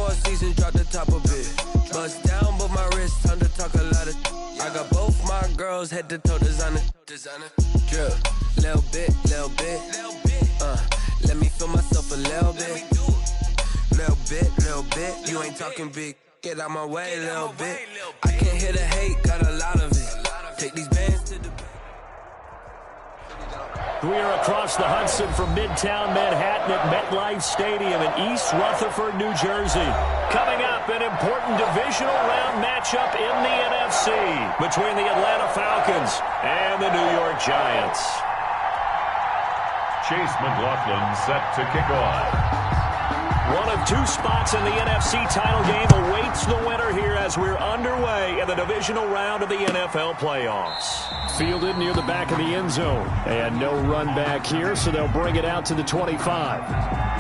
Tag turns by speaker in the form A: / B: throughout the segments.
A: 4 seasons, drop the top a bit. Bust down, but my wrist, time to talk a lot of. I got both my girls head to toe designer. Drip, little bit. Let me feel myself a little bit. Little bit. You ain't talking big. Get out my way a little bit. I can't hear the hate, got a lot of it. Take these bands to the.
B: We are across the Hudson from Midtown Manhattan at MetLife Stadium in East Rutherford, New Jersey. Coming up, an important divisional round matchup in the NFC between the Atlanta Falcons and the New York Giants.
C: Chase McLaughlin set to kick off.
B: One of two spots in the NFC title game awaits the winner here as we're underway in the divisional round of the NFL playoffs. Fielded near the back of the end zone. And no run back here, so they'll bring it out to the 25.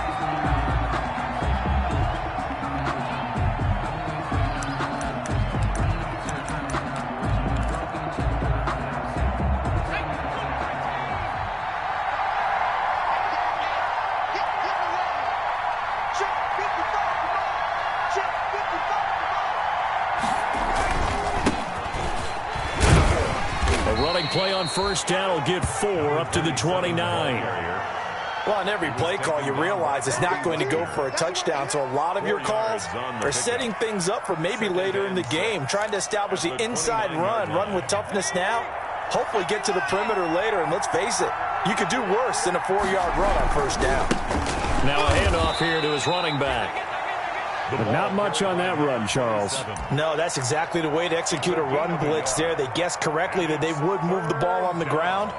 B: Play on first down will get 4 up to the 29.
D: Well, on every play call, you realize it's not going to go for a touchdown, so a lot of your calls are setting things up for maybe later in the game, trying to establish the inside run with toughness now, hopefully get to the perimeter later, and let's face it, you could do worse than a 4-yard run on first down.
B: Now a handoff here to his running back. But not much on that run, Charles.
D: No, that's exactly the way to execute a run blitz there. They guessed correctly that they would move the ball on the ground,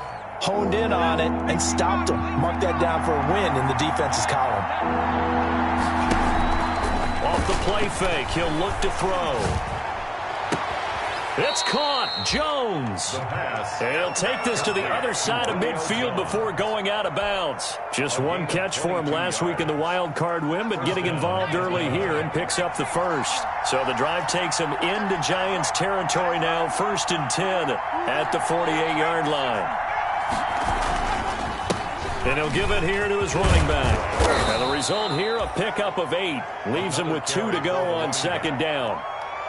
D: honed in on it, and stopped them. Mark that down for a win in the defense's column.
B: Off the play fake, he'll look to throw. It's caught. Jones. And he'll take this to the other side of midfield before going out of bounds. Just one catch for him last week in the wild card win, but getting involved early here and picks up the first. So the drive takes him into Giants territory now, 1st and 10 at the 48-yard line. And he'll give it here to his running back. And the result here, a pickup of 8. Leaves him with 2 to go on second down.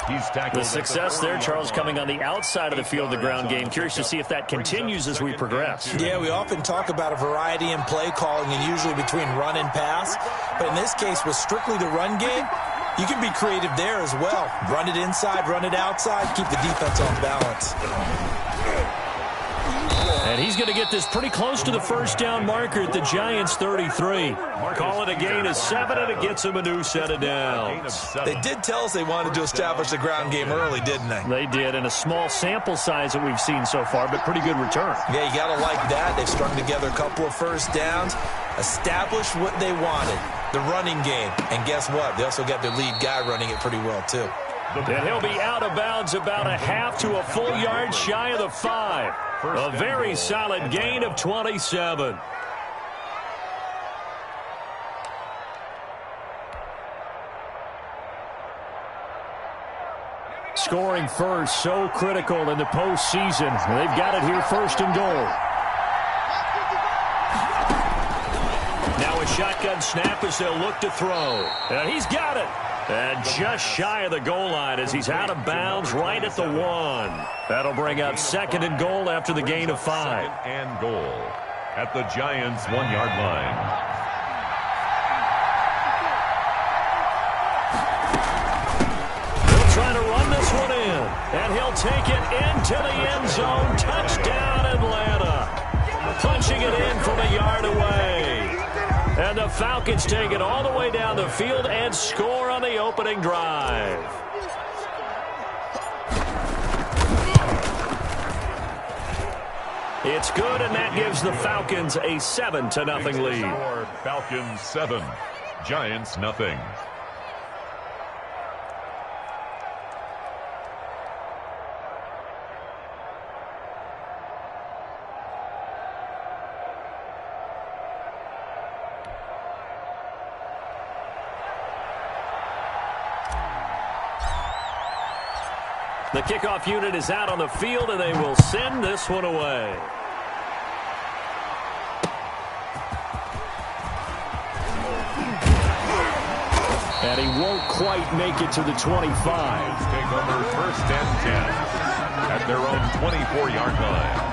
B: The success there, Charles, coming on the outside of the field of the ground game. Curious to see if that continues as we progress.
D: Yeah, we often talk about a variety in play calling and usually between run and pass. But in this case, with strictly the run game, you can be creative there as well. Run it inside, run it outside, keep the defense off balance.
B: And he's going to get this pretty close to the first down marker at the Giants' 33. Call it a gain of 7, and it gets him a new set of downs.
D: They did tell us they wanted to establish the ground game early, didn't they?
B: They did, and a small sample size that we've seen so far, but pretty good return.
D: Yeah, you got to like that. They've strung together a couple of first downs, established what they wanted, the running game. And guess what? They also got their lead guy running it pretty well, too.
B: And he'll be out of bounds about a half to a full yard shy of the 5. A very solid gain of 27. Scoring first, so critical in the postseason. They've got it here, 1st and goal. Now a shotgun snap as they'll look to throw. And he's got it. And just shy of the goal line as he's out of bounds right at the 1. That'll bring up 2nd and goal after the gain of 5.
C: 2nd and goal at the Giants' 1-yard line.
B: He'll try to run this one in. And he'll take it into the end zone. Touchdown, Atlanta. Punching it in from a yard away. And the Falcons take it all the way down the field and score on the opening drive. It's good, and that gives the Falcons a 7-0 lead.
C: Falcons 7, Giants nothing.
B: The kickoff unit is out on the field, and they will send this one away. And he won't quite make it to the 25.
C: Take over first and 10 at their own 24-yard line.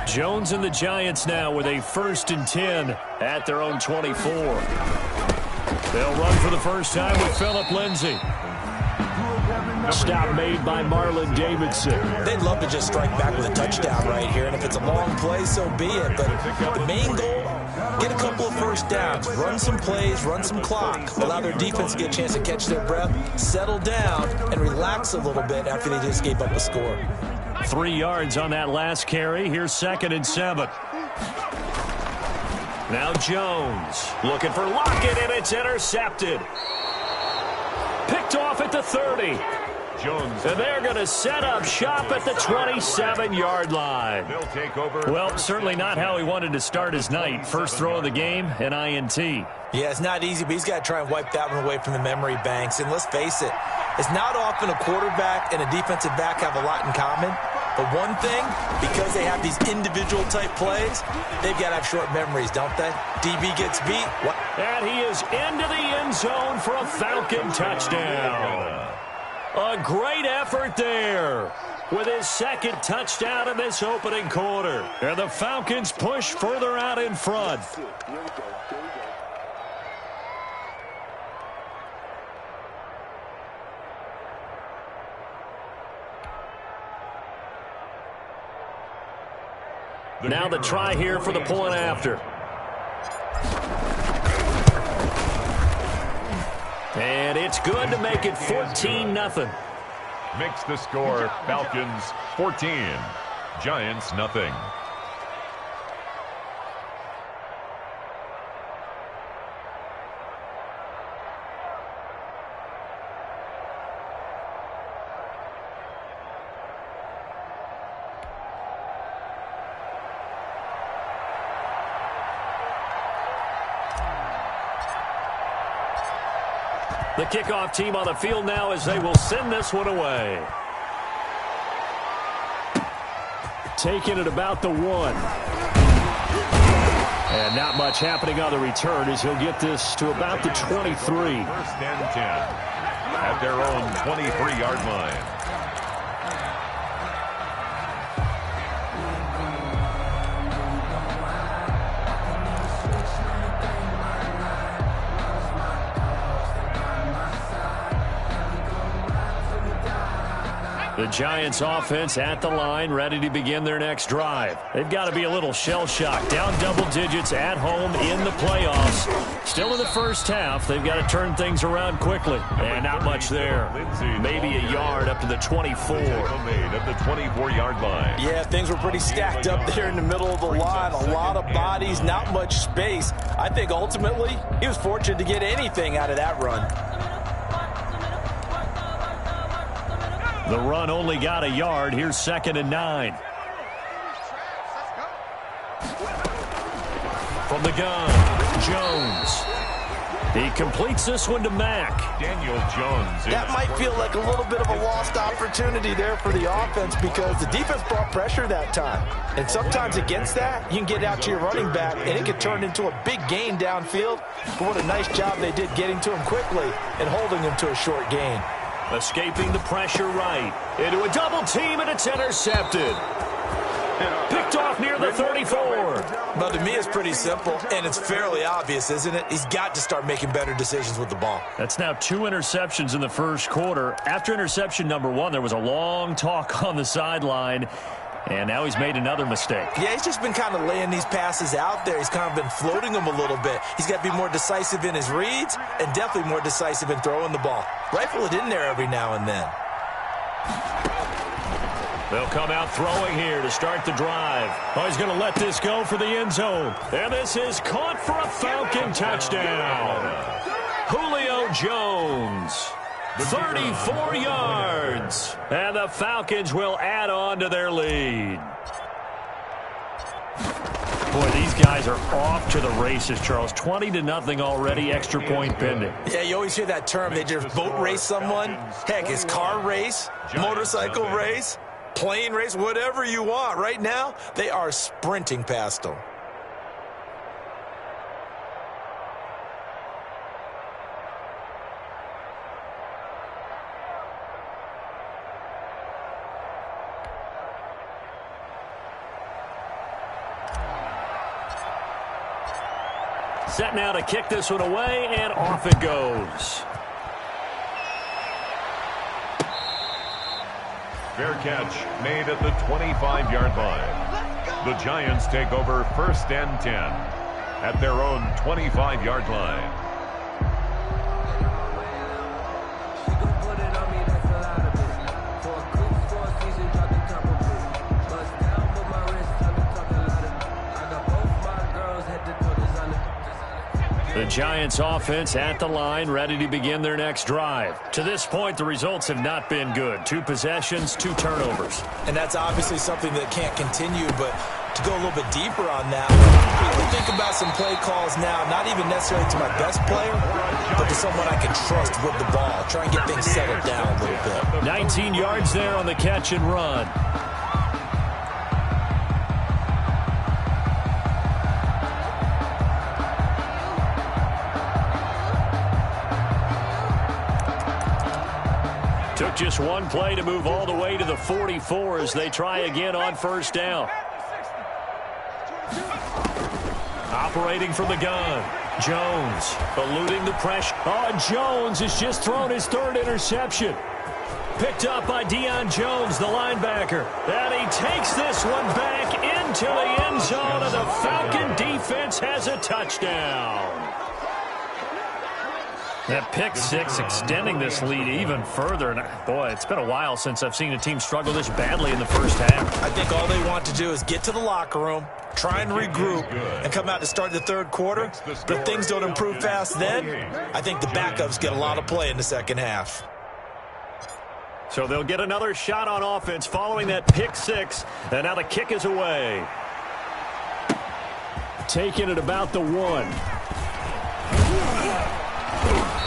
B: Jones and the Giants now with a 1st and 10 at their own 24. They'll run for the first time with Phillip Lindsay. Stop made by Marlon Davidson.
D: They'd love to just strike back with a touchdown right here, and if it's a long play, so be it. But the main goal, get a couple of first downs, run some plays, run some clock, allow their defense to get a chance to catch their breath, settle down, and relax a little bit after they just gave up a score.
B: 3 yards on that last carry. Here's 2nd and 7. Now Jones looking for Lockett, and it's intercepted. Picked off at the 30.
C: Jones.
B: And they're going to set up shop at the 27-yard line.
C: They'll take over.
B: Well, certainly not how he wanted to start his night. First throw of the game, an INT.
D: Yeah, it's not easy, but he's got to try and wipe that one away from the memory banks. And let's face it, it's not often a quarterback and a defensive back have a lot in common. But one thing, because they have these individual type plays, they've got to have short memories, don't they? DB gets beat. What?
B: And he is into the end zone for a Falcon touchdown. A great effort there with his 2nd touchdown in this opening quarter. And the Falcons push further out in front. Now the try here for the point after. And it's good to make it 14-0.
C: Makes the score Falcons 14, Giants nothing.
B: The kickoff team on the field now as they will send this one away. Taking it about the 1. And not much happening on the return as he'll get this to about the 23.
C: 1st and 10 at their own 23-yard line.
B: The Giants offense at the line, ready to begin their next drive. They've got to be a little shell-shocked. Down double digits at home in the playoffs. Still in the first half. They've got to turn things around quickly. And not much there. Maybe a yard up to the 24.
C: At the 24-yard line.
D: Yeah, things were pretty stacked up there in the middle of the line. A lot of bodies, not much space. I think ultimately he was fortunate to get anything out of that run.
B: The run only got a yard. Here's 2nd and 9. From the gun, Jones. He completes this one to Mack.
C: Daniel Jones.
D: That might feel like a little bit of a lost opportunity there for the offense because the defense brought pressure that time. And sometimes against that, you can get out to your running back, and it can turn into a big gain downfield. But what a nice job they did getting to him quickly and holding him to a short gain.
B: Escaping the pressure right. Into a double team, and it's intercepted. Picked off near the 34.
D: But to me, it's pretty simple, and it's fairly obvious, isn't it? He's got to start making better decisions with the ball.
B: That's now 2 interceptions in the first quarter. After interception number 1, there was a long talk on the sideline. And now he's made another mistake.
D: Yeah, he's just been kind of laying these passes out there. He's kind of been floating them a little bit. He's got to be more decisive in his reads and definitely more decisive in throwing the ball. Rifle it in there every now and then.
B: They'll come out throwing here to start the drive. Oh, he's going to let this go for the end zone. And this is caught for a Falcon touchdown. Julio Jones, 34 yards. And the Falcons will add on to their lead. Boy, these guys are off to the races, Charles. 20-0 already, extra point pending.
D: Yeah, you always hear that term. They just boat race someone. Heck, it's car race, motorcycle race, plane race, whatever you want. Right now, they are sprinting past them.
B: Set now to kick this one away, and off it goes.
C: Fair catch made at the 25-yard line. The Giants take over 1st and 10 at their own 25-yard line.
B: The Giants offense at the line, ready to begin their next drive. To this point, the results have not been good. 2 possessions, 2 turnovers.
D: And that's obviously something that can't continue, but to go a little bit deeper on that, I would think about some play calls now, not even necessarily to my best player, but to someone I can trust with the ball. Try and get things settled down a little bit.
B: 19 yards there on the catch and run. Took just one play to move all the way to the 44 as they try again on 1st down. Operating from the gun. Jones eluding the pressure. Oh, Jones has just thrown his 3rd interception. Picked up by Deion Jones, the linebacker. And he takes this one back into the end zone, and the Falcon defense has a touchdown. That pick 6 extending this lead even further. And boy, it's been a while since I've seen a team struggle this badly in the first half.
D: I think all they want to do is get to the locker room, try and regroup, and come out to start the 3rd quarter. But if things don't improve fast then, I think the backups get a lot of play in the 2nd half.
B: So they'll get another shot on offense following that pick 6. And now the kick is away. Taking it about the 1.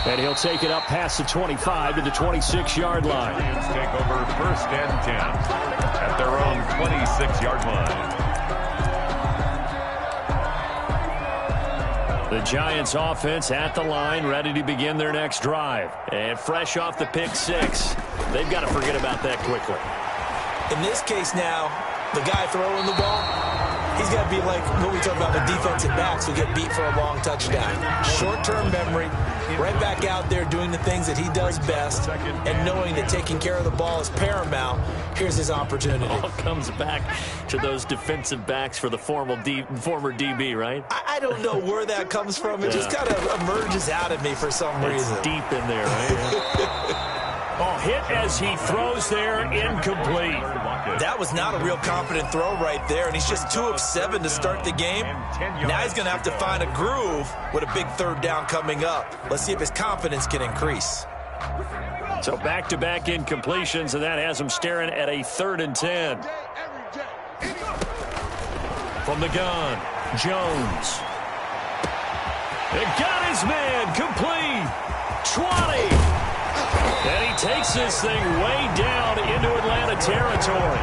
B: And he'll take it up past the 25 to the 26-yard line.
C: Lions take over 1st and 10 at their own 26-yard line.
B: The Giants offense at the line, ready to begin their next drive. And fresh off the pick 6, they've got to forget about that quickly.
D: In this case now, the guy throwing the ball, he's got to be like what we talk about with defensive backs who get beat for a long touchdown. Short-term memory, right back out there doing the things that he does best, and knowing that taking care of the ball is paramount. Here's his opportunity.
B: All comes back to those defensive backs for the former DB, right?
D: I don't know where that comes from. It just kind of emerges out of me for some reason.
B: It's deep in there, right? Oh, hit as he throws there, incomplete.
D: That was not a real confident throw right there, and he's just 2 of 7 to start the game. Now he's going to have to find a groove with a big 3rd down coming up. Let's see if his confidence can increase.
B: So back-to-back incompletions, and that has him staring at a 3rd and 10. From the gun, Jones. It got his man, complete. 20. And he takes this thing way down into Atlanta territory.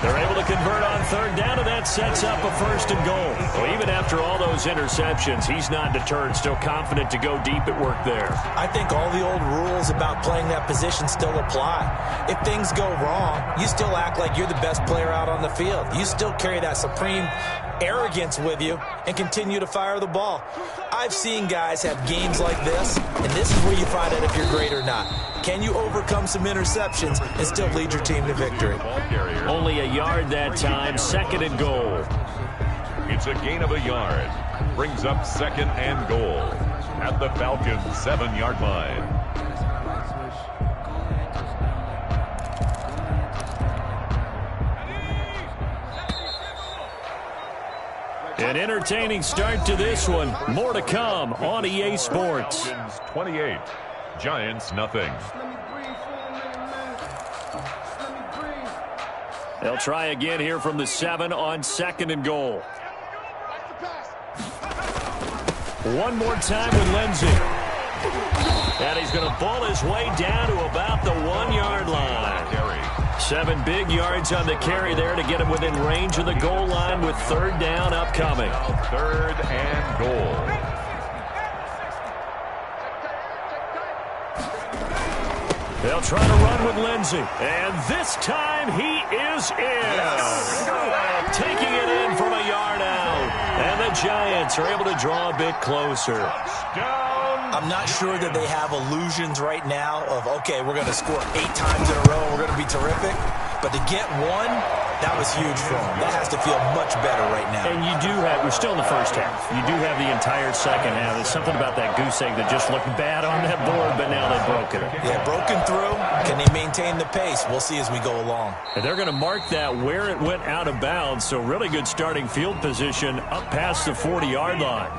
B: They're able to convert on 3rd down, and that sets up a 1st and goal. Well, even after all those interceptions, he's not deterred, still confident to go deep at work there.
D: I think all the old rules about playing that position still apply. If things go wrong, you still act like you're the best player out on the field. You still carry that supreme arrogance with you and continue to fire the ball. I've seen guys have games like this, and this is where you find out if you're great or not. Can you overcome some interceptions and still lead your team to victory?
B: Only a yard that time, 2nd and goal.
C: It's a gain of a yard. Brings up 2nd and goal at the Falcons' 7-yard line.
B: An entertaining start to this one. More to come on EA Sports.
C: 28, Giants nothing.
B: They'll try again here from the 7 on 2nd and goal. One more time with Lindsey. And he's going to ball his way down to about the 1-yard line. 7 big yards on the carry there to get him within range of the goal line with 3rd down upcoming.
C: 3rd and goal.
B: They'll try to run with Lindsey. And this time he is in. Taking it in from a yard out. And the Giants are able to draw a bit closer.
D: I'm not sure that they have illusions right now of, okay, we're going to score 8 times in a row, we're going to be terrific. But to get one, that was huge for them. That has to feel much better right now.
B: And you do have, we're still in the first half. You do have the entire second half. There's something about that goose egg that just looked bad on that board, but now they've broken it.
D: Yeah, broken through. Can they maintain the pace? We'll see as we go along.
B: And they're going to mark that where it went out of bounds. So really good starting field position up past the 40-yard line.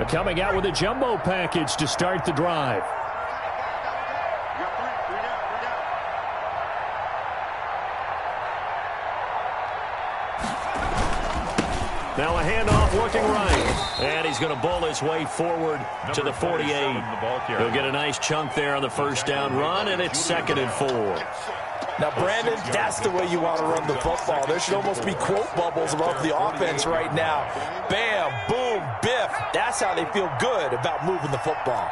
B: Coming out with a jumbo package to start the drive. Now a handoff looking right. And he's going to bowl his way forward to the 48. He'll get a nice chunk there on the 1st down run, and it's 2nd and 4.
D: Now, Brandon, that's the way you want to run the football. There should almost be quote bubbles above the offense right now. Bam, boom, biff. That's how they feel good about moving the football.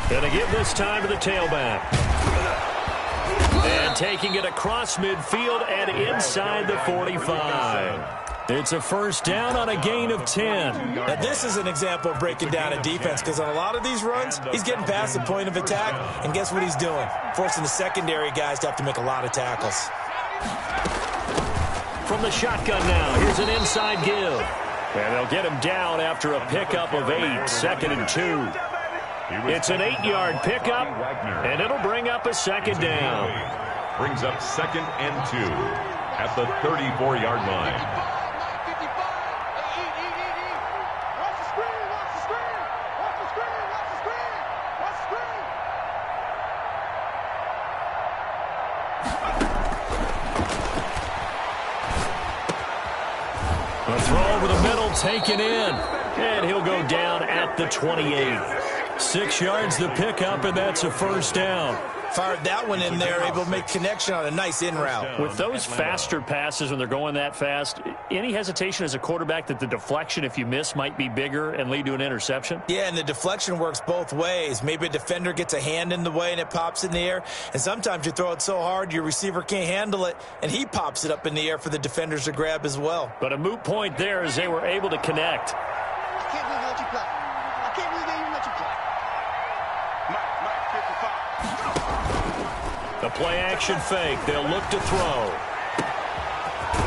B: Going to give this time to the tailback. And taking it across midfield and inside the 45. It's a 1st down on a gain of 10.
D: Now, this is an example of breaking down a defense, because on a lot of these runs, he's getting past the point of attack, and guess what he's doing? Forcing the secondary guys to have to make a lot of tackles.
B: From the shotgun now, here's an inside give. And they'll get him down after a pickup of 8, 2nd and 2. It's an 8-yard pickup, and it'll bring up a 2nd down.
C: Brings up 2nd and 2 at the 34-yard line.
B: A throw over the middle, taken in. And he'll go down at the 28. 6 yards the pickup, and that's a 1st down.
D: Fired that one in there, able to make connection on a nice in route.
B: With those faster passes when they're going that fast, any hesitation as a quarterback that the deflection, if you miss, might be bigger and lead to an interception?
D: Yeah, and the deflection works both ways. Maybe a defender gets a hand in the way and it pops in the air. And sometimes you throw it so hard your receiver can't handle it, and he pops it up in the air for the defenders to grab as well.
B: But a moot point there as they were able to connect.
E: I can't believe they let you play. I can't believe they even let you play.
B: The play-action fake. They'll look to throw.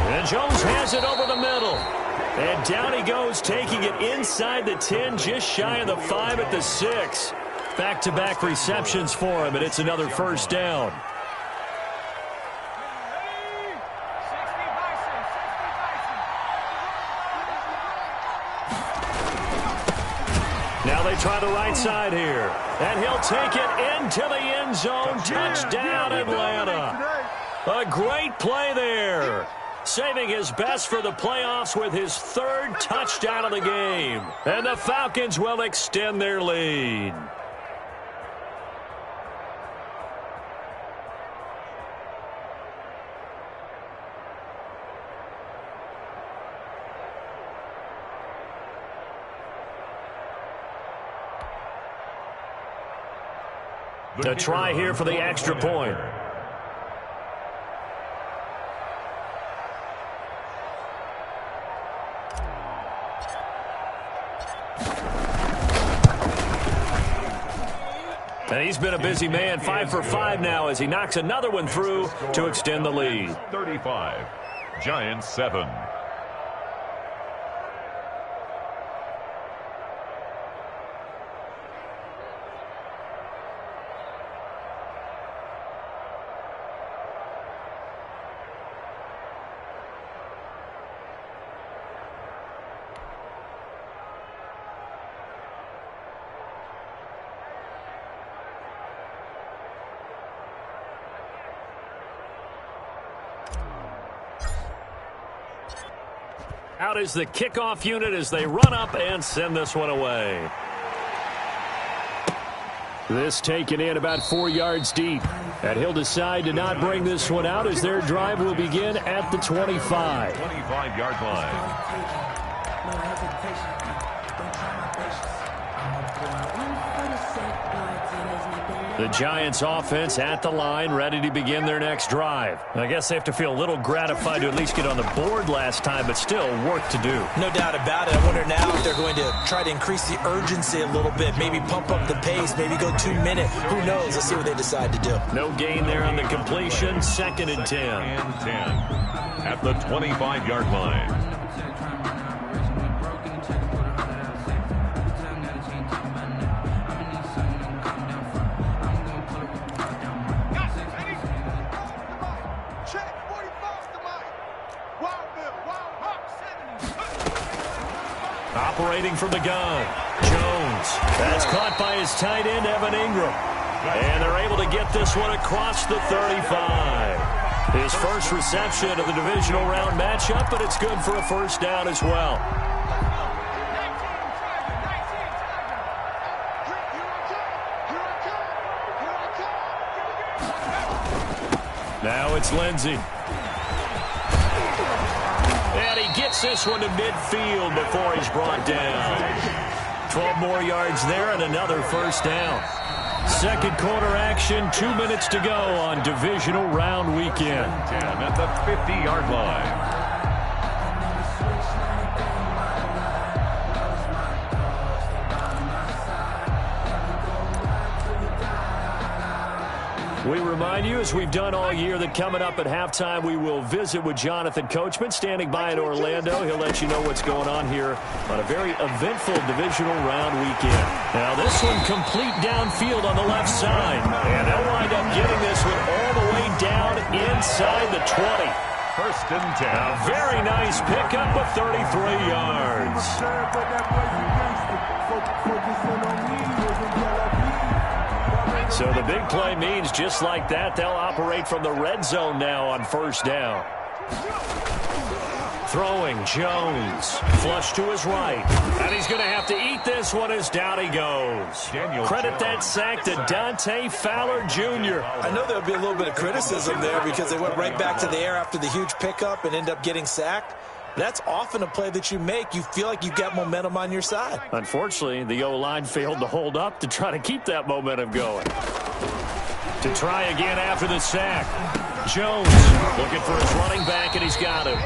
B: And Jones has it over the middle. And down he goes, taking it inside the 10, just shy of the 5 at the 6. Back-to-back receptions for him, and it's another 1st down. Now they try the right side here. And he'll take it into the end zone. Touchdown, Atlanta. A great play there. Saving his best for the playoffs with his 3rd touchdown of the game. And the Falcons will extend their lead. To try here for the extra point. And he's been a busy man, 5 for 5 now as he knocks another one through to extend the lead.
C: 35, Giants 7.
B: Out is the kickoff unit as they run up and send this one away. This taken in about 4 yards deep. And he'll decide to not bring this one out as their drive will begin at the 25.
C: 25-yard line.
B: The Giants offense at the line, ready to begin their next drive. I guess they have to feel a little gratified to at least get on the board last time, but still work to do.
D: No doubt about it. I wonder now if they're going to try to increase the urgency a little bit, maybe pump up the pace, maybe go 2 minutes. Who knows? Let's see what they decide to do.
B: No gain there on the completion. 2nd and 10.
C: And 10 at the 25-yard line.
B: Operating from the gun, Jones. That's caught by his tight end, Evan Ingram. And they're able to get this one across the 35. His first reception of the divisional round matchup, but it's good for a first down as well. Now it's Lindsey. And he gets this one to midfield before he's brought down. 12 more yards there and another first down. Second quarter action, 2 minutes to go on divisional round weekend.
C: 10 at the 50-yard line.
B: We remind you, as we've done all year, that coming up at halftime, we will visit with Jonathan Coachman, standing by in Orlando. He'll let you know what's going on here on a very eventful divisional round weekend. Now, this one complete downfield on the left side. And they'll wind up getting this one all the way down inside the 20.
C: First and 10.
B: A very nice pickup of 33 yards. So the big play means just like that, they'll operate from the red zone now on first down. Throwing, Jones. Flush to his right. And he's going to have to eat this one as down he goes. Credit that sack to Dante Fowler Jr.
D: I know there'll be a little bit of criticism there because they went right back to the air after the huge pickup and end up getting sacked. That's often a play that you make. You feel like you've got momentum on your side.
B: Unfortunately, the O-line failed to hold up to try to keep that momentum going. To try again after the sack. Jones looking for his running back, and he's got him.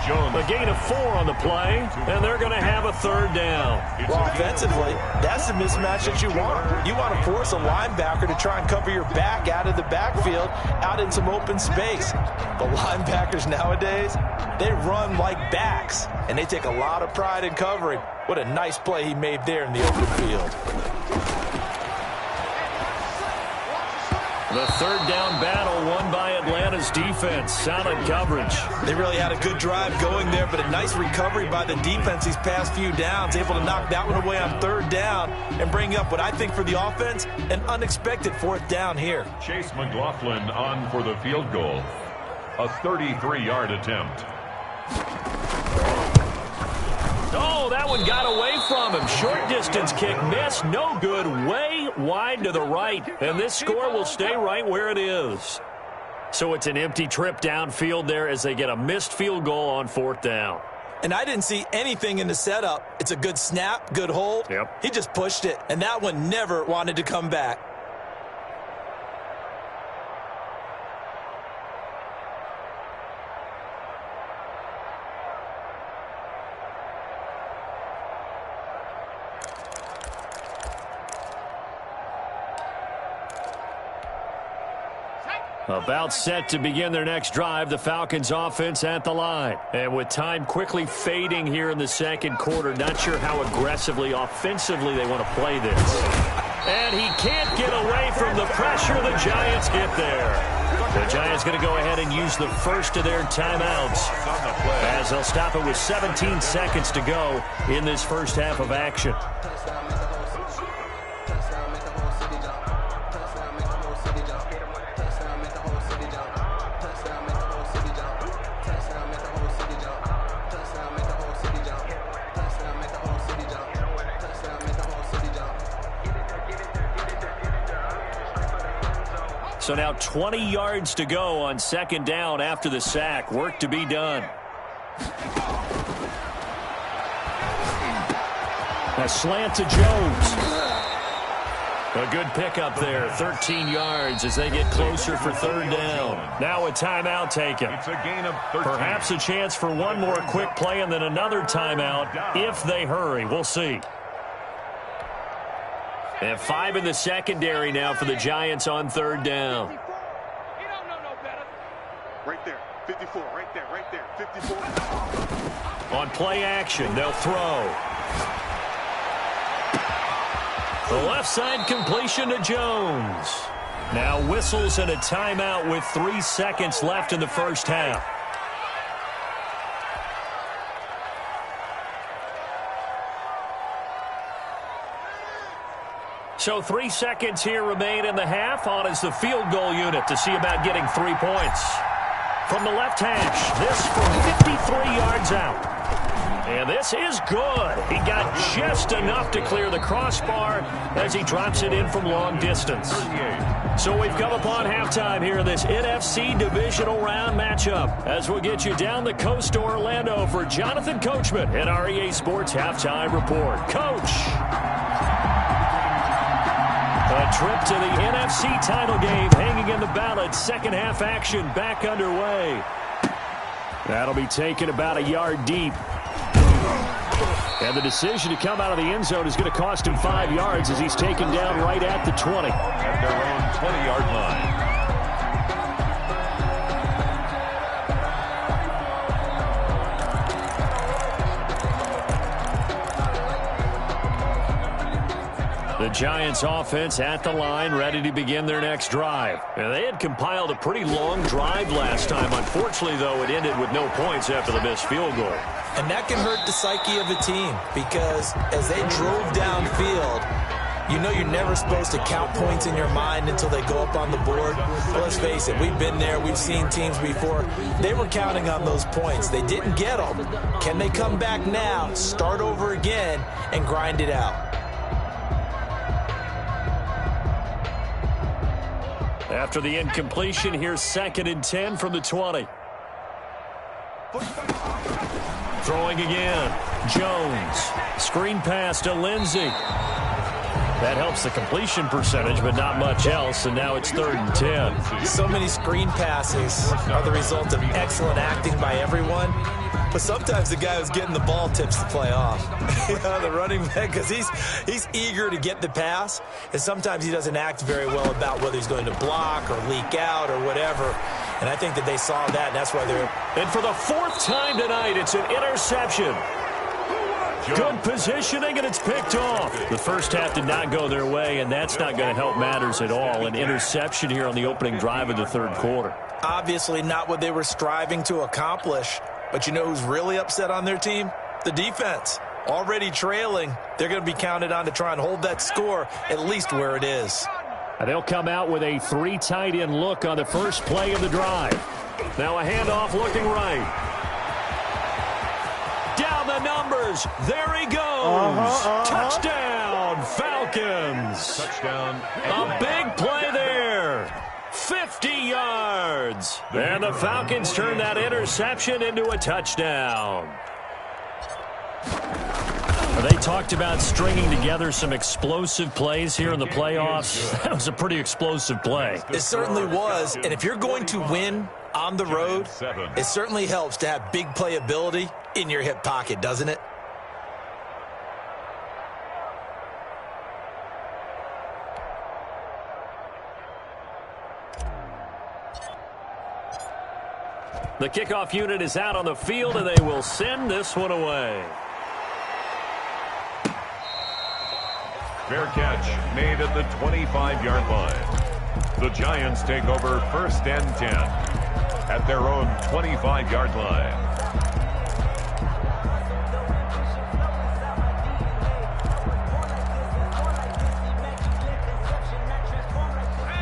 B: Jones. A gain of 4 on the play, and they're going to have a third down.
D: Well, offensively, that's the mismatch that you want. You want to force a linebacker to try and cover your back out of the backfield, out in some open space. The linebackers nowadays, they run like backs, and they take a lot of pride in covering. What a nice play he made there in the open field.
B: The third down battle won by Atlanta's defense. Solid coverage.
D: They really had a good drive going there, but a nice recovery by the defense these past few downs, able to knock that one away on third down and bring up what I think for the offense, an unexpected fourth down here.
C: Chase McLaughlin on for the field goal. A 33-yard attempt.
B: Oh, that one got away from him. Short distance kick missed. No good. Way wide to the right. And this score will stay right where it is. So it's an empty trip downfield there as they get a missed field goal on fourth down.
D: And I didn't see anything in the setup. It's a good snap, good hold.
B: Yep.
D: He just pushed it, and that one never wanted to come back.
B: About set to begin their next drive, the Falcons offense at the line. And with time quickly fading here in the second quarter, not sure how aggressively, offensively they want to play this. And he can't get away from the pressure. The Giants get there. The Giants going to go ahead and use the first of their timeouts as they'll stop it with 17 seconds to go in this first half of action. So now 20 yards to go on second down after the sack. Work to be done. A slant to Jones. A good pickup there, 13 yards as they get closer for third down. Now a timeout taken.
C: It's a gain of 13.
B: Perhaps a chance for one more quick play and then another timeout if they hurry. We'll see. They have 5 in the secondary now for the Giants on third down.
E: You don't know no better. Right there, 54, right there, 54.
B: On play action, they'll throw. The left side completion to Jones. Now whistles and a timeout with 3 seconds left in the first half. So 3 seconds here remain in the half. On is the field goal unit to see about getting 3 points. From the left hash, this from 53 yards out. And this is good. He got just enough to clear the crossbar as he drops it in from long distance. So we've come upon halftime here in this NFC Divisional Round matchup as we'll get you down the coast to Orlando for Jonathan Coachman in our EA Sports Halftime Report. Coach! A trip to the NFC title game hanging in the balance. Second half action back underway. That'll be taken about a yard deep. And the decision to come out of the end zone is going to cost him 5 yards as he's taken down right at the 20.
C: At their own 20-yard line.
B: The Giants offense at the line, ready to begin their next drive. And they had compiled a pretty long drive last time. Unfortunately, though, it ended with no points after the missed field goal.
D: And that can hurt the psyche of a team because as they drove downfield, you know you're never supposed to count points in your mind until they go up on the board. But let's face it, we've been there. We've seen teams before. They were counting on those points. They didn't get them. Can they come back now, start over again, and grind it out?
B: After the incompletion, here's 2nd and 10 from the 20. Throwing again. Jones. Screen pass to Lindsey. That helps the completion percentage, but not much else, and now it's 3rd and 10.
D: So many screen passes are the result of excellent acting by everyone, but sometimes the guy who's getting the ball tips the play off. The running back, because he's eager to get the pass, and sometimes he doesn't act very well about whether he's going to block or leak out or whatever. And I think that they saw that, and that's why they're...
B: And for the 4th time tonight, it's an interception. Good positioning, and it's picked off. The first half did not go their way, and that's not going to help matters at all. An interception here on the opening drive of the 3rd quarter.
D: Obviously not what they were striving to accomplish. But you know who's really upset on their team? The defense. Already trailing. They're going to be counted on to try and hold that score at least where it is.
B: And they'll come out with a 3 tight end look on the first play of the drive. Now a handoff looking right. Down the numbers. There he goes. Touchdown, Falcons.
C: Touchdown.
B: A big play there. 50 yards. And the Falcons turn that interception into a touchdown. They talked about stringing together some explosive plays here in the playoffs. That was a pretty explosive play.
D: It certainly was. And if you're going to win on the road, it certainly helps to have big playability in your hip pocket, doesn't it?
B: The kickoff unit is out on the field, and they will send this one away.
C: Fair catch made at the 25-yard line. The Giants take over 1st and 10 at their own 25-yard line.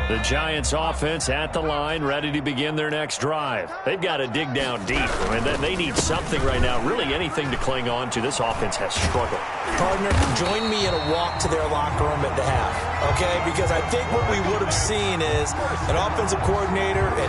B: The Giants offense at the line, ready to begin their next drive. They've got to dig down deep. I mean, they need something right now, really anything to cling on to. This offense has struggled.
D: Partner, join me in a walk to their locker room at the half, okay? Because I think what we would have seen is an offensive coordinator and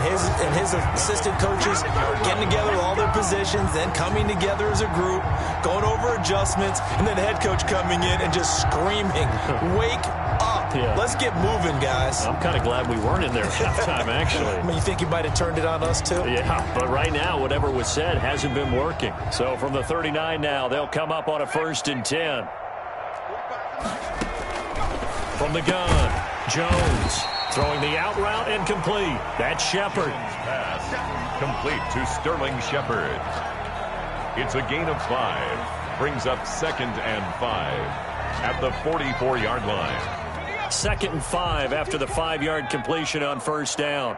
D: his assistant coaches getting together all their positions, then coming together as a group, going over adjustments, and then the head coach coming in and just screaming, "Wake up. Yeah. Let's get moving, guys."
B: I'm kind of glad we weren't in there at halftime, actually.
D: I mean, you think you might have turned it on us, too?
B: Yeah, but right now, whatever was said hasn't been working. So from the 39 now, they'll come up on a 1st and 10. From the gun, Jones throwing the out route and complete. That's Shepard.
C: Pass complete to Sterling Shepard. It's a gain of 5. Brings up 2nd and 5 at the 44-yard line.
B: 2nd and 5 after the 5-yard completion on 1st down.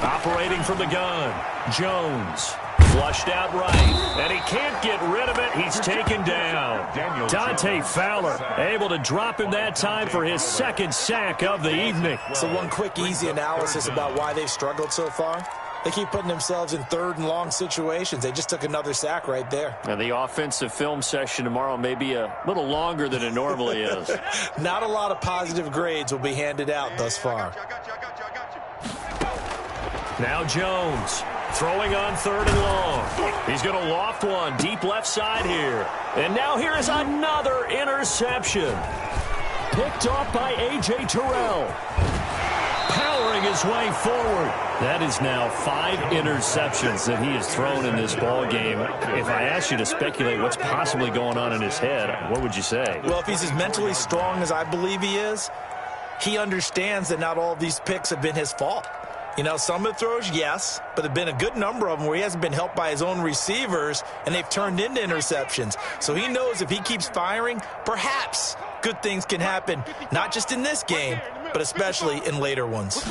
B: Operating from the gun, Jones. Flushed out right, and he can't get rid of it. He's taken down. Dante Fowler able to drop him that time for his 2nd sack of the evening.
D: So one quick, easy analysis about why they've struggled so far. They keep putting themselves in 3rd and long situations. They just took another sack right there.
B: And the offensive film session tomorrow may be a little longer than it normally is.
D: Not a lot of positive grades will be handed out thus far.
B: Now Jones throwing on 3rd and long. He's going to loft one deep left side here. And now here is another interception. Picked off by A.J. Terrell. Powering his way forward. That is now 5 interceptions that he has thrown in this ball game. If I asked you to speculate what's possibly going on in his head, what would you say?
D: Well, if he's as mentally strong as I believe he is, he understands that not all of these picks have been his fault. You know, some of the throws, yes, but there have been a good number of them where he hasn't been helped by his own receivers, and they've turned into interceptions. So he knows if he keeps firing, perhaps good things can happen, not just in this game, but especially in later ones.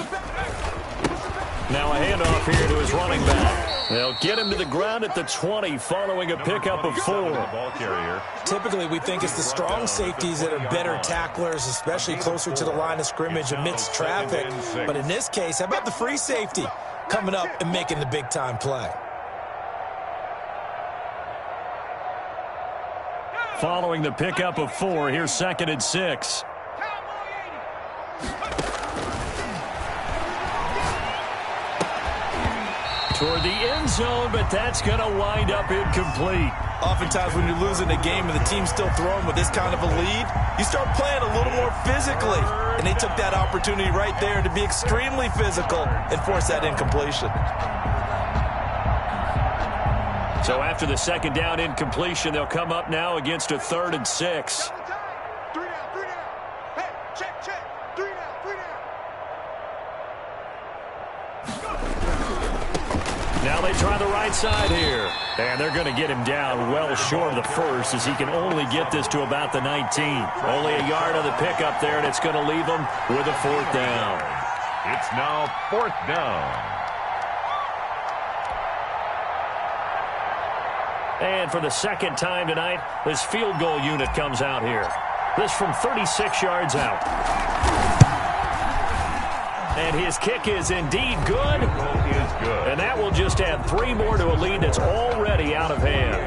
B: Now a handoff here to his running back. They'll get him to the ground at the 20 following a pickup of 4.
C: Ball carrier.
D: Typically, we think it's the strong safeties that are better tacklers, especially closer to the line of scrimmage amidst traffic. But in this case, how about the free safety coming up and making the big-time play?
B: Following the pickup of 4, here's 2nd and 6. Toward the end zone, but that's going to wind up incomplete.
D: Oftentimes when you're losing a game and the team's still throwing with this kind of a lead, you start playing a little more physically. And they took that opportunity right there to be extremely physical and force that incompletion.
B: So after the 2nd down incompletion, they'll come up now against a 3rd and 6. Now they try the right side here. And they're going to get him down well short of the 1st as he can only get this to about the 19. Only a yard on the pickup there, and it's going to leave him with a 4th down.
C: It's now 4th down.
B: And for the 2nd time tonight, this field goal unit comes out here. This from 36 yards out. And his kick is indeed good. And that will just add 3 more to a lead that's already out of hand.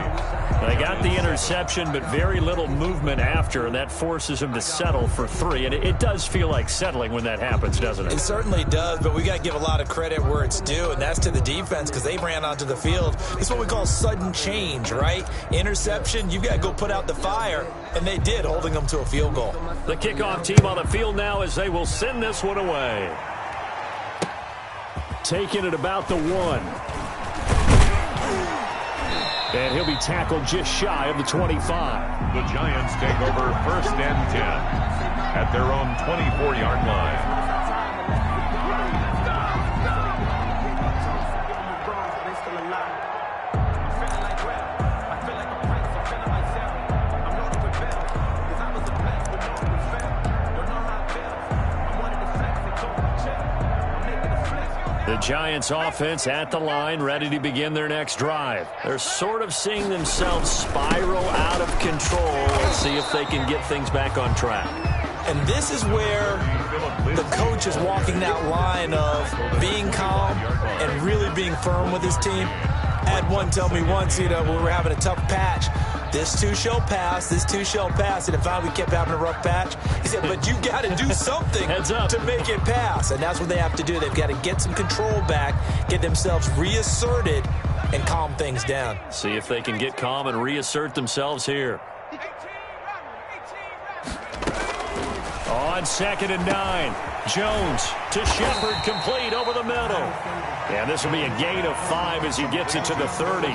B: They got the interception, but very little movement after, and that forces him to settle for 3. And it does feel like settling when that happens, doesn't it?
D: It certainly does, but we got to give a lot of credit where it's due, and that's to the defense because they ran onto the field. It's what we call sudden change, right? Interception, you've got to go put out the fire, and they did, holding them to a field goal.
B: The kickoff team on the field now as they will send this one away. Taking it about the 1. And he'll be tackled just shy of the 25.
C: The Giants take over 1st and 10 at their own 24-yard line.
B: The Giants offense at the line, ready to begin their next drive. They're sort of seeing themselves spiral out of control. Let's see if they can get things back on track.
D: And this is where the coach is walking that line of being calm and really being firm with his team. I had one tell me once, when we were having a tough patch, this too shall pass, this too shall pass. And if we kept having a rough patch, he said, but you got to do something to make it pass. And that's what they have to do. They've got to get some control back, get themselves reasserted, and calm things down.
B: See if they can get calm and reassert themselves here. On 2nd and 9, Jones to Shepard, complete over the middle. And this will be a gain of 5 as he gets it to the 30.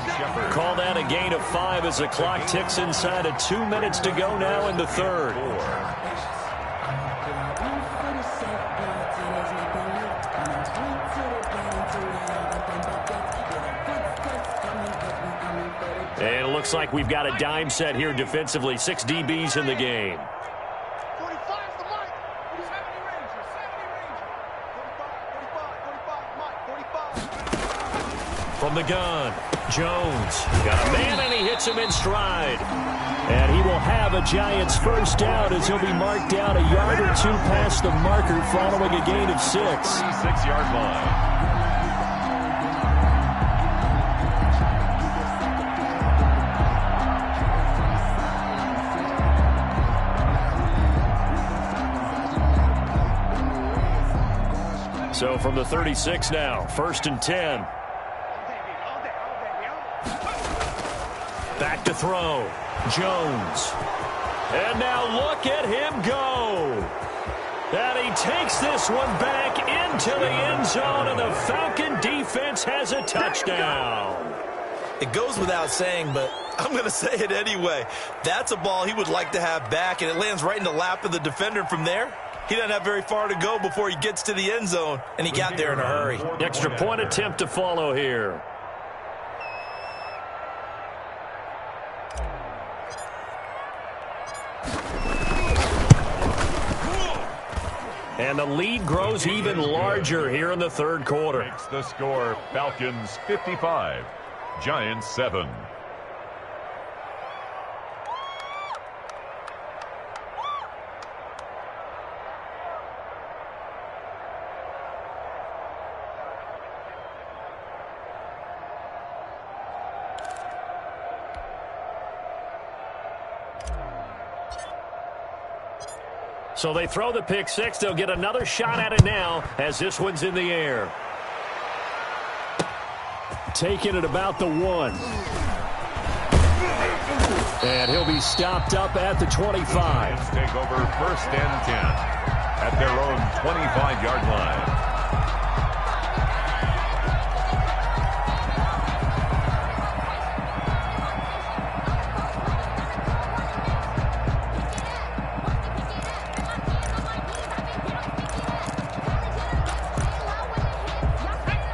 B: Call that a gain of 5 as the clock ticks inside of 2 minutes to go now in the third. And it looks like we've got a dime set here defensively. 6 DBs in the game. From the gun, Jones got a man and he hits him in stride. And he will have a Giants first down as he'll be marked down a yard or 2 past the marker following a gain of 6.
C: 36-yard line.
B: So from the 36 now, 1st and 10. Back to throw. Jones. And now look at him go. And he takes this one back into the end zone, and the Falcon defense has a touchdown.
D: It goes without saying, but I'm going to say it anyway. That's a ball he would like to have back, and it lands right in the lap of the defender from there. He doesn't have very far to go before he gets to the end zone, and he got there in a hurry.
B: Extra point attempt to follow here. And the lead grows even larger here in the third quarter.
C: Makes the score Falcons 55, Giants 7.
B: So they throw the pick 6. They'll get another shot at it now as this one's in the air. Taking it about the 1. And he'll be stopped up at the 25.
C: Giants take over 1st and 10 at their own 25-yard line.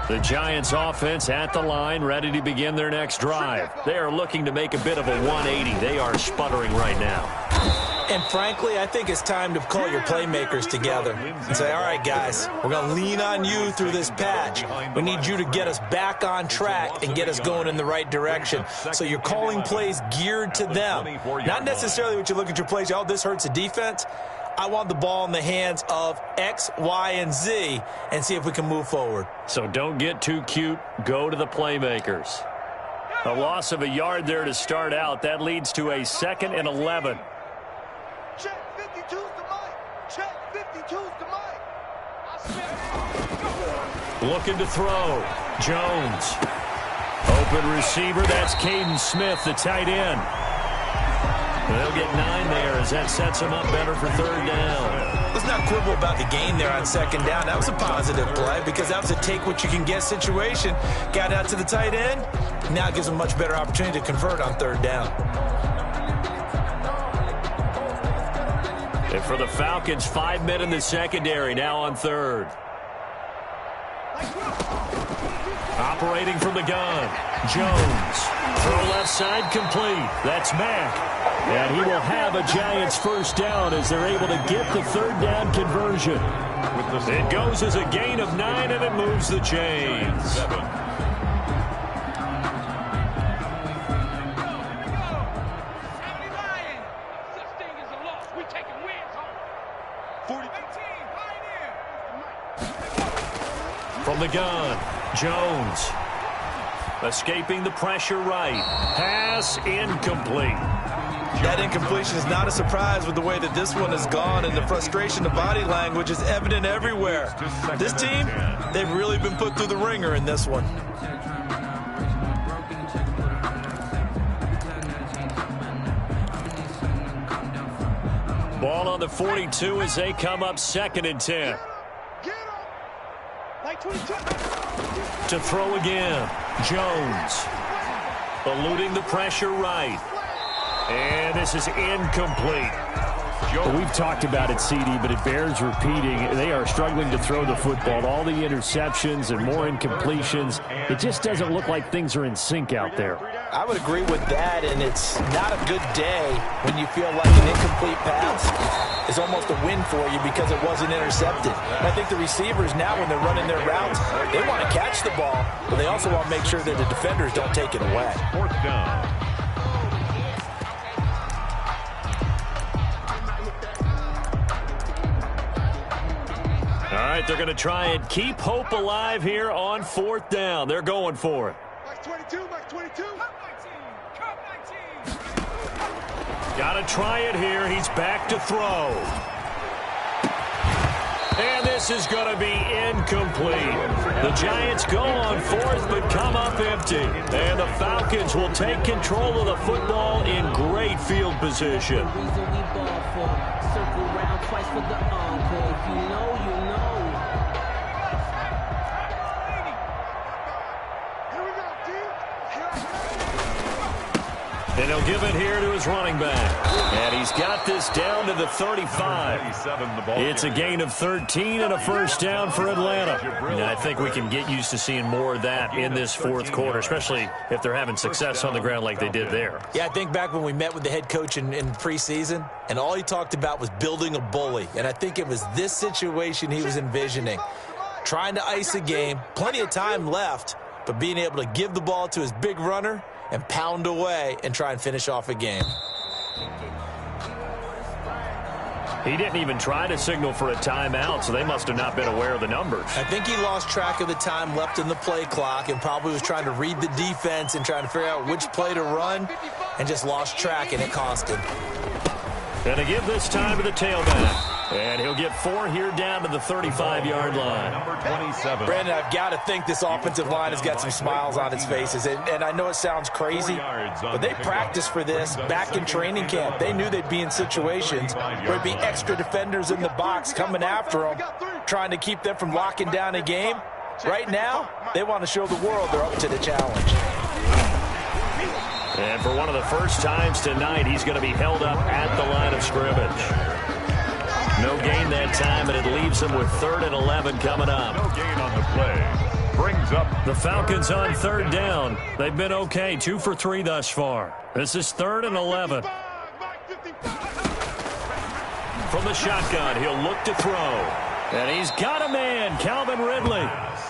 B: The Giants offense at the line, ready to begin their next drive. They are looking to make a bit of a 180. They are sputtering right now.
D: And frankly, I think it's time to call your playmakers together and say, all right, guys, we're going to lean on you through this patch. We need you to get us back on track and get us going in the right direction. So you're calling plays geared to them. Not necessarily what you look at your plays, oh, this hurts the defense. I want the ball in the hands of X, Y, and Z and see if we can move forward.
B: So don't get too cute. Go to the playmakers. A loss of a yard there to start out. That leads to a 2nd and 11.
E: Check 52's the mic. Check 52's the mic.
B: Looking to throw. Jones. Open receiver. That's Caden Smith, the tight end. They'll get 9 there as that sets them up better for 3rd down.
D: Let's not quibble about the gain there on 2nd down. That was a positive play because that was a take-what-you-can-get situation. Got out to the tight end. Now it gives them a much better opportunity to convert on 3rd down.
B: And for the Falcons, 5 men in the secondary now on 3rd. Operating from the gun. Jones. Throw left side complete. That's Mack. And he will have a Giants first down as they're able to get the 3rd down conversion. It goes as a gain of 9, and it moves the chains.
C: 7.
B: From the gun, Jones. Escaping the pressure right. Pass incomplete.
D: That incompletion is not a surprise with the way that this one has gone, and the frustration, the body language is evident everywhere. This team, they've really been put through the ringer in this one.
B: Ball on the 42 as they come up 2nd and 10. To throw again, Jones. Eluding the pressure right. And this is incomplete. We've talked about it, CD, but it bears repeating. They are struggling to throw the football. All the interceptions and more incompletions. It just doesn't look like things are in sync out there.
D: I would agree with that, and it's not a good day when you feel like an incomplete pass is almost a win for you because it wasn't intercepted. And I think the receivers now, when they're running their routes, they want to catch the ball, but they also want to make sure that the defenders don't take it away.
C: 4th down.
B: All right, they're going to try and keep hope alive here on 4th down. They're going for it.
E: Max 22, Max 22.
B: Got to try it here. He's back to throw. And this is going to be incomplete. The Giants go on 4th but come up empty. And the Falcons will take control of the football in great field position. And he'll give it here to his running back. And he's got this down to the 35. It's a gain of 13 and a first down for Atlanta. And I think we can get used to seeing more of that in this 4th quarter, especially if they're having success on the ground like they did there.
D: Yeah, I think back when we met with the head coach in preseason, and all he talked about was building a bully. And I think it was this situation he was envisioning. Trying to ice a game, plenty of time left, but being able to give the ball to his big runner and pound away and try and finish off a game.
B: He didn't even try to signal for a timeout, so they must have not been aware of the numbers.
D: I think he lost track of the time left in the play clock and probably was trying to read the defense and trying to figure out which play to run and just lost track, and it cost him.
B: And to give this time to the tailback. And he'll get 4 here down to the 35-yard line.
C: Number 27.
D: Brandon, I've got to think this offensive line has got some smiles on its faces. And I know it sounds crazy, but they practiced for this back in training camp. They knew they'd be in situations where there'd be extra defenders in the box coming after them, trying to keep them from locking down a game. Right now, they want to show the world they're up to the challenge.
B: And for one of the first times tonight, he's going to be held up at the line of scrimmage. No gain that time, and it leaves them with 3rd and 11 coming up.
C: No gain on the play. Brings up
B: the Falcons on 3rd down. They've been okay, 2 for 3 thus far. This is 3rd and 11. From the shotgun, he'll look to throw. And he's got a man, Calvin Ridley.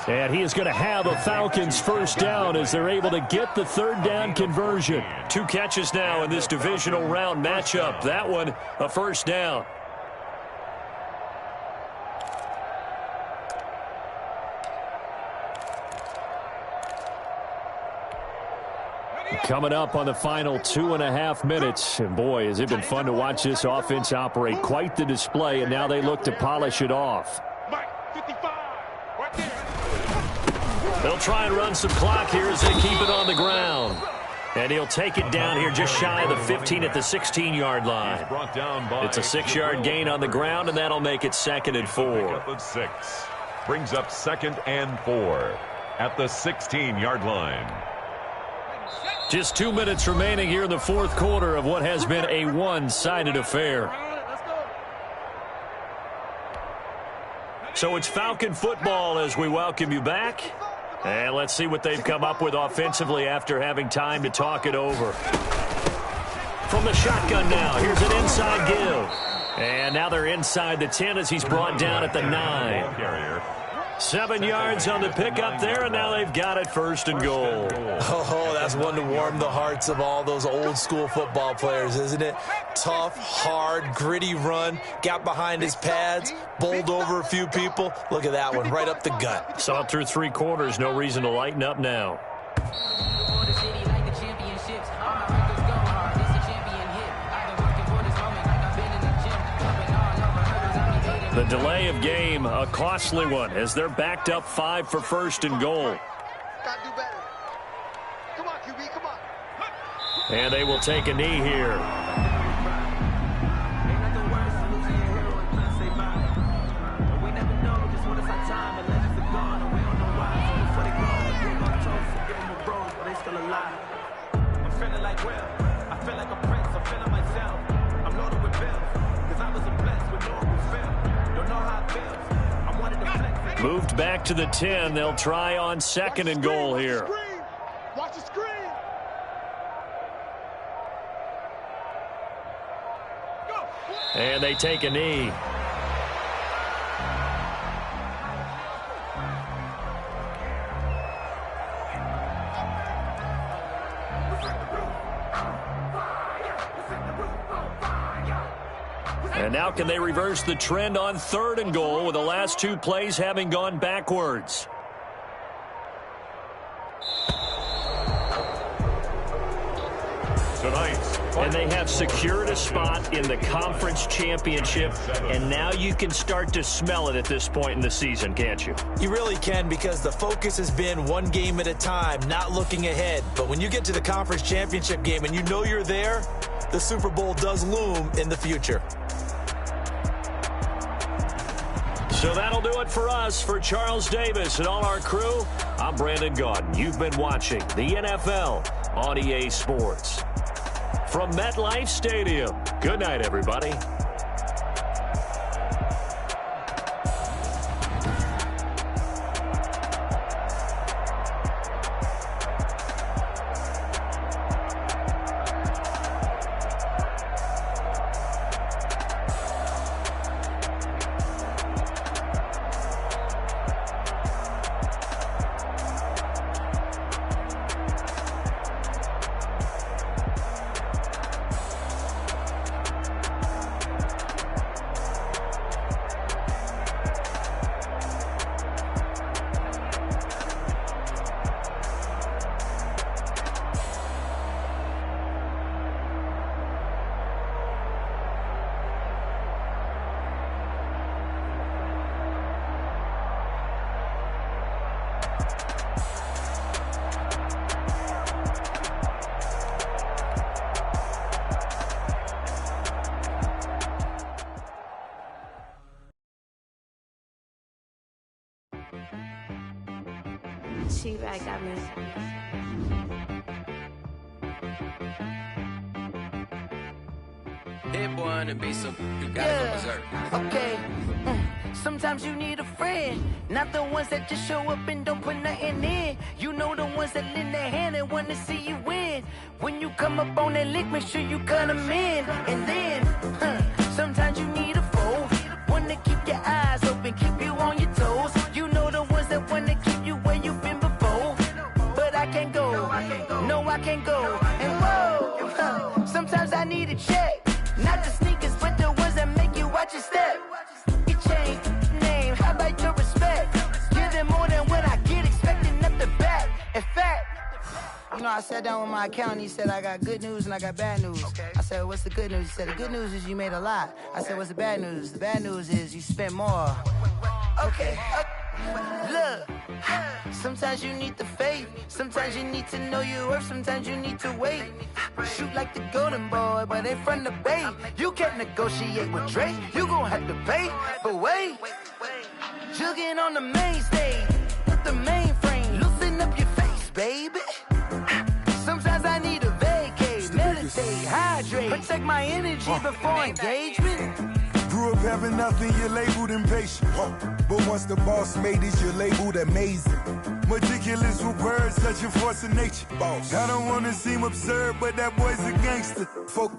B: And he is going to have a Falcons first down as they're able to get the 3rd down conversion. 2 catches now in this divisional round matchup. That one, a first down. Coming up on the final 2.5 minutes. And boy, has it been fun to watch this offense operate. Quite the display, and now they look to polish it off. They'll try and run some clock here as they keep it on the ground. And he'll take it down here just shy of the 15 at the 16-yard line. It's a 6-yard gain on the ground, and that'll make it 2nd and 4.
C: Brings up 2nd and 4 at the 16-yard line.
B: Just 2 minutes remaining here in the 4th quarter of what has been a one-sided affair. So it's Falcon football as we welcome you back. And let's see what they've come up with offensively after having time to talk it over. From the shotgun now, here's an inside give. And now they're inside the 10 as he's brought down at the 9. 7 yards on the pickup there, and now they've got it 1st and goal.
D: Oh, that's one to warm the hearts of all those old-school football players, isn't it? Tough, hard, gritty run, got behind his pads, bowled over a few people. Look at that one, right up the gut.
B: Saw it through 3 quarters, no reason to lighten up now. The delay of game, a costly one, as they're backed up 5 for 1st and goal.
E: Gotta do better. Come on, QB, come on.
B: And they will take a knee here. Moved back to the 10. They'll try on 2nd and goal here.
E: Watch the screen. Go.
B: And they take a knee. And now can they reverse the trend on 3rd and goal with the last 2 plays having gone backwards? And they have secured a spot in the conference championship, and now you can start to smell it at this point in the season, can't you?
D: You really can, because the focus has been one game at a time, not looking ahead. But when you get to the conference championship game and you know you're there, the Super Bowl does loom in the future.
B: So that'll do it for us. For Charles Davis and all our crew, I'm Brandon Gaudin. You've been watching the NFL on EA Sports. From MetLife Stadium, good night, everybody.
F: She-Bag got me.
A: Hit boy and be some, you gotta go berserk.
F: Okay. Sometimes you need a friend, not the ones that just show up and don't put nothing in. You know the ones that lend their hand and want to see you win. When you come up on that lick, make sure you cut them in. And then, sometimes you need a foe, one to keep your eyes open, keep you on your toes. You know the ones that want to keep you where you've been before. But I can't go, no I can't go. And whoa, sometimes I need a check. Not the sneakers, but the ones that make you watch your step. Your chain, name, how about your respect? Give them more than what I get, expecting up the back. In fact, you know, I sat down with my accountant. He said, I got good news and I got bad news. Okay. I said, what's the good news? He said, the good news is you made a lot. I said, what's the bad news? The bad news is you spent more. Okay. Look, sometimes you need the faith. Sometimes you need to know your worth. Sometimes you need to wait. Shoot like the golden boy, but they from the bay. You can't negotiate with Drake. You gon' have to pay. But wait, jugging on the main stage with the mainframe. Loosen up your face, baby. Sometimes I need a vacate, meditate, hydrate, protect my energy before engagement.
G: Grew up having nothing, you're labeled impatient. But once the boss made it, you're labeled amazing. Meticulous with words, such a force of nature. I don't wanna seem absurd, but that boy's a gangster.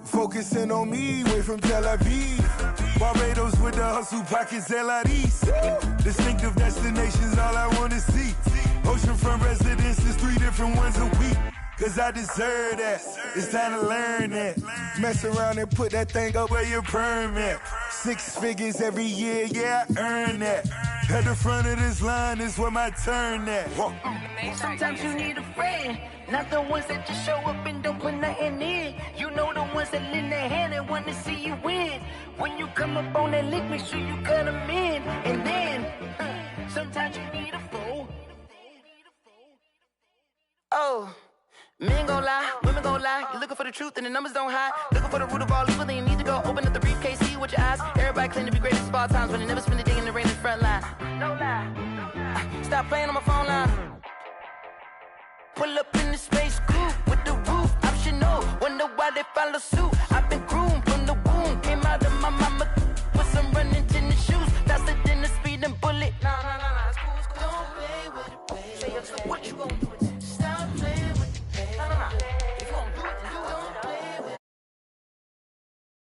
G: Focusing on me, way from Tel Aviv. Barbados with the hustle pockets, LREs. Distinctive destinations, all I wanna see. Oceanfront residences, 3 different ones a week. Cause I deserve that, it's time to learn that. Mess around and put that thing up where your permit. 6 figures every year, yeah, I earn that. At the front of this line is where my turn at.
F: Sometimes you need a friend, not the ones that just show up and don't put nothing in. You know the ones that lend their hand and want to see you win. When you come up on that lick, make sure you cut them in. And then, sometimes you need a fool. Oh. Men gon' lie, women gon' lie. You're looking for the truth and the numbers don't hide. Looking for the root of all evil, then you need to go open up the briefcase, see with your eyes. Everybody claim to be greatest of all times, but they never spend a day in the rain in the front line. No lie. Stop playing on my phone line. Pull up in the space coupe with the roof optional. Wonder why they follow suit.